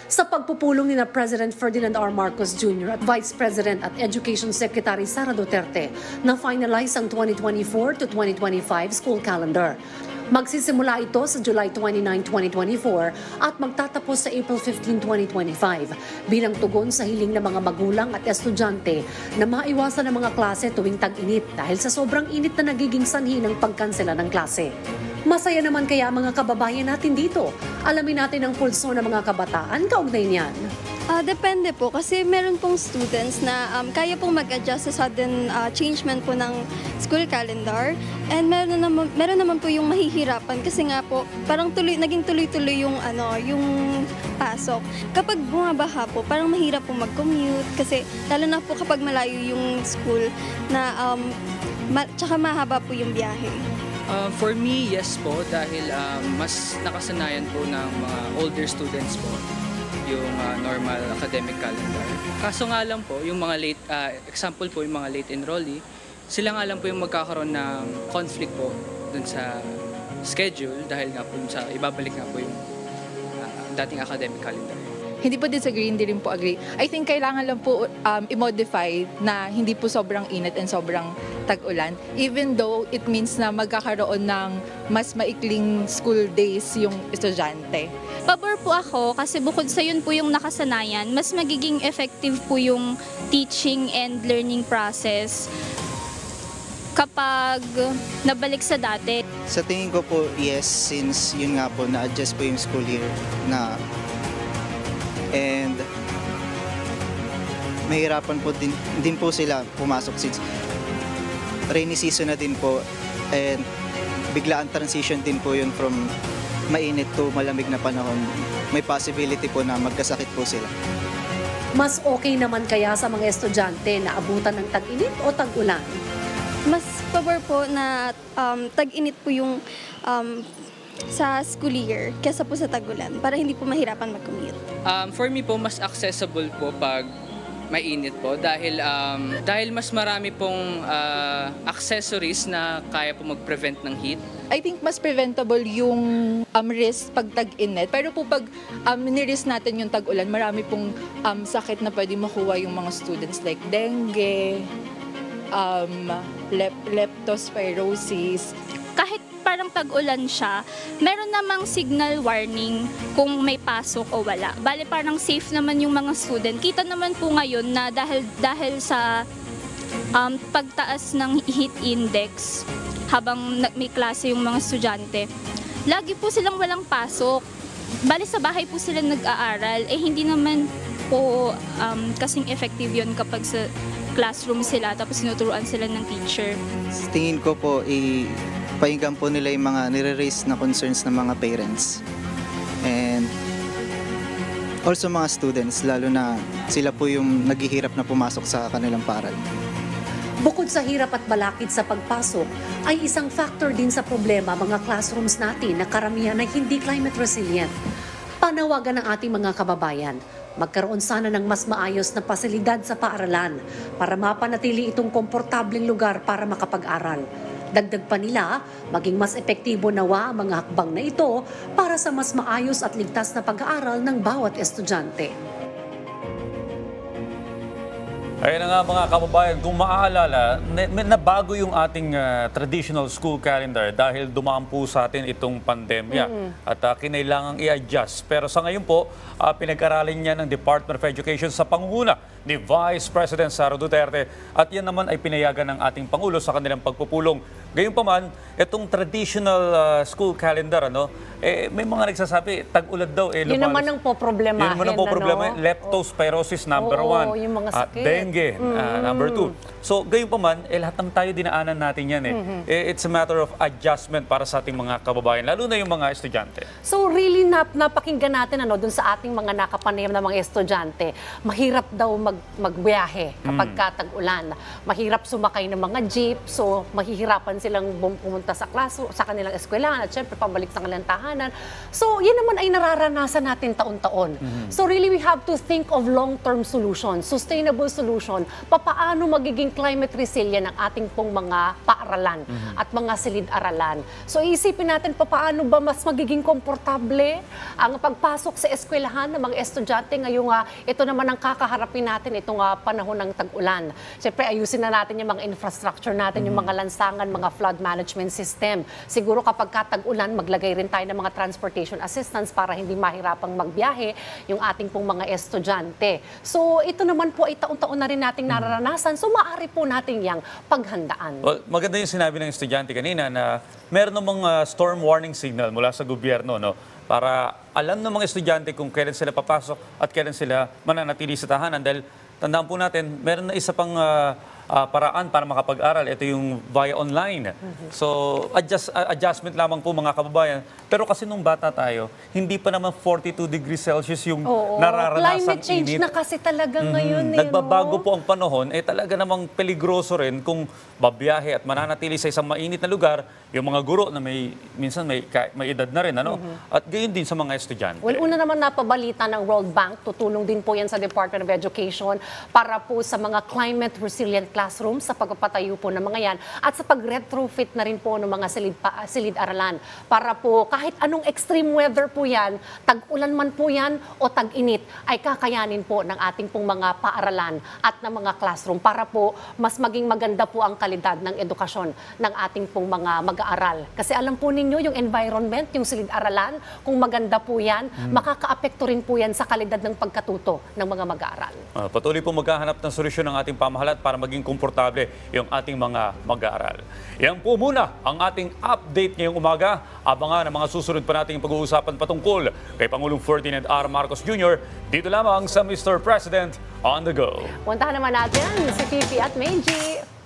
Sa pagpupulong ni na President Ferdinand R. Marcos Jr. at Vice President at Education Secretary Sara Duterte na finalize ang 2024 to 2025 school calendar. Magsisimula ito sa July 29, 2024 at magtatapos sa April 15, 2025 bilang tugon sa hiling ng mga magulang at estudyante na maiwasan ang mga klase tuwing tag-init dahil sa sobrang init na nagiging sanhi ng pagkansela ng klase. Masaya naman kaya mga kababayan natin dito. Alamin natin ang pulso ng mga kabataan kaugnay niyan. Depende po kasi meron pong students na kaya pong mag-adjust sa sudden changement po ng school calendar, and meron naman po yung mahihirapan kasi nga po parang naging tuloy-tuloy yung pasok. Kapag bumabaha po, parang mahirap po mag-commute kasi lalo na po kapag malayo yung school na tsaka mahaba po yung biyahe. For me, yes po, dahil mas nakasanayan po ng mga older students po yung normal academic calendar. Kaso nga lang po, yung mga late, example po, yung mga late enrollee, sila nga lang po yung magkakaroon ng conflict po dun sa schedule dahil nga po sa ibabalik nga po yung dating academic calendar. Hindi po disagree, hindi rin po agree. I think kailangan lang po i-modify na hindi po sobrang init and sobrang tag-ulan. Even though it means na magkakaroon ng mas maikling school days yung estudyante. Pabor po ako kasi bukod sa yun po yung nakasanayan, mas magiging effective po yung teaching and learning process kapag nabalik sa dati. Sa tingin ko po, yes, since yun nga po, na-adjust po yung school year na and mahirapan po din po sila pumasok since rainy season na din po, and biglaan transition din po yun from mainit to malamig na panahon. May possibility po na magkasakit po sila. Mas okay naman kaya sa mga estudyante na abutan ng tag-init o tag-ulan? Mas pabor po na tag-init po yung sa school year kesa po sa tag-ulan para hindi po mahirapan mag-commute. For me po, mas accessible po pag mainit po dahil mas marami pong accessories na kaya po mag-prevent ng heat. I think mas preventable yung risk pag tag-init. Pero po pag nirisk natin yung tag-ulan, marami pong sakit na pwede makuha yung mga students like dengue, leptospirosis. Kahit parang tag-ulan siya, meron namang signal warning kung may pasok o wala. Bale parang safe naman yung mga student. Kita naman po ngayon na dahil sa pagtaas ng heat index habang may klase yung mga estudyante, lagi po silang walang pasok. Bale sa bahay po sila nag-aaral, hindi naman po kasing effective yun kapag sa classroom sila tapos sinuturuan sila ng teacher. Tingin ko po, painggan po nila yung mga nire-raise na concerns ng mga parents. And also mga students, lalo na sila po yung naghihirap na pumasok sa kanilang paral. Bukod sa hirap at balakid sa pagpasok, ay isang factor din sa problema mga classrooms natin na karamihan ay hindi climate resilient. Panawagan ng ating mga kababayan, magkaroon sana ng mas maayos na pasilidad sa paaralan para mapanatili itong komportableng lugar para makapag-aral. Dagdag pa nila, maging mas epektibo nawa ang mga hakbang na ito para sa mas maayos at ligtas na pag-aaral ng bawat estudyante. Ayun na nga mga kababayan, kung maaalala, nabago yung ating traditional school calendar dahil dumaan po sa atin itong pandemya at kinailangang i-adjust. Pero sa ngayon po, pinag-aralin niya ng Department of Education sa pangunguna ni Vice President Sara Duterte at yan naman ay pinayagan ng ating Pangulo sa kanilang pagpupulong. Gayunpaman, itong traditional school calendar, may mga nagsasabi, tag-ulan daw. Yun naman ang poproblemahin. Yun naman ang poproblemahin. Leptospirosis number 1. Yung mga at sakit. dengue number 2. So, gayunpaman, lahat ng tayo dinaanan natin yan. It's a matter of adjustment para sa ating mga kababayan, lalo na yung mga estudyante. So really napakinggan natin dun sa ating mga nakapanayam na mga estudyante, mahirap daw magbiyahe kapag katag-ulan. Mahirap sumakay ng mga jeep, so mahihirapan sila silang pumunta sa klase, sa kanilang eskwelahan at syempre pabalik sa kanilang tahanan. So, yan naman ay nararanasan natin taon-taon. So, really, we have to think of long-term solution, sustainable solution, papaano magiging climate resilient ang ating pong mga paaralan at mga silid-aralan. So, isipin natin papaano ba mas magiging komportable ang pagpasok sa eskwelahan ng mga estudyante ngayong ito naman ang kakaharapin natin itong panahon ng tag-ulan. Siyempre, ayusin na natin yung mga infrastructure natin, yung mga lansangan, mga flood management system. Siguro kapag tag-ulan, maglagay rin tayo ng mga transportation assistance para hindi mahirapang magbiyahe yung ating pong mga estudyante. So, ito naman po ay taon-taon na rin nating nararanasan. So, maaari po natin yang paghandaan. Well, maganda yung sinabi ng estudyante kanina na meron namang storm warning signal mula sa gobyerno, no? Para alam ng mga estudyante kung kailan sila papasok at kailan sila mananatili sa tahanan. Dahil tandaan po natin, meron na isa pang paraan para makapag-aral. Ito yung via online. So, adjustment lamang po mga kababayan. Pero kasi nung bata tayo, hindi pa naman 42 degrees Celsius yung nararanasang climate change init. na kasi talaga ngayon. Nagbabago po ang panahon, talaga namang peligroso rin kung babiyahe at mananatili sa isang mainit na lugar, yung mga guro na minsan may edad na rin, ano? At gayon din sa mga estudyante. Well, una naman napabalita ng World Bank, tutulong din po yan sa Department of Education para po sa mga climate resilient classrooms sa pagpapatayo po ng mga yan at sa pag-retrofit na rin po ng mga silid-aralan para po kahit anong extreme weather po yan, tag-ulan man po yan o tag-init, ay kakayanin po ng ating pong mga paaralan at ng mga classroom para po mas maging maganda po ang kalidad ng edukasyon ng ating pong mga mag-aaral. Kasi alam po ninyo, yung environment, yung silid-aralan, kung maganda po yan, makakaapekto rin po yan sa kalidad ng pagkatuto ng mga mag-aaral. Patuloy po maghahanap ng solusyon ng ating pamahalaan para maging komportable yung ating mga mag-aaral. Yan po muna ang ating update ngayong umaga. Abangan ang mga susunod pa nating pag-uusapan patungkol kay Pangulong Ferdinand R. Marcos Jr. dito lamang sa Mr. President on the Go. Puntahan naman natin si Fifi at Meiji.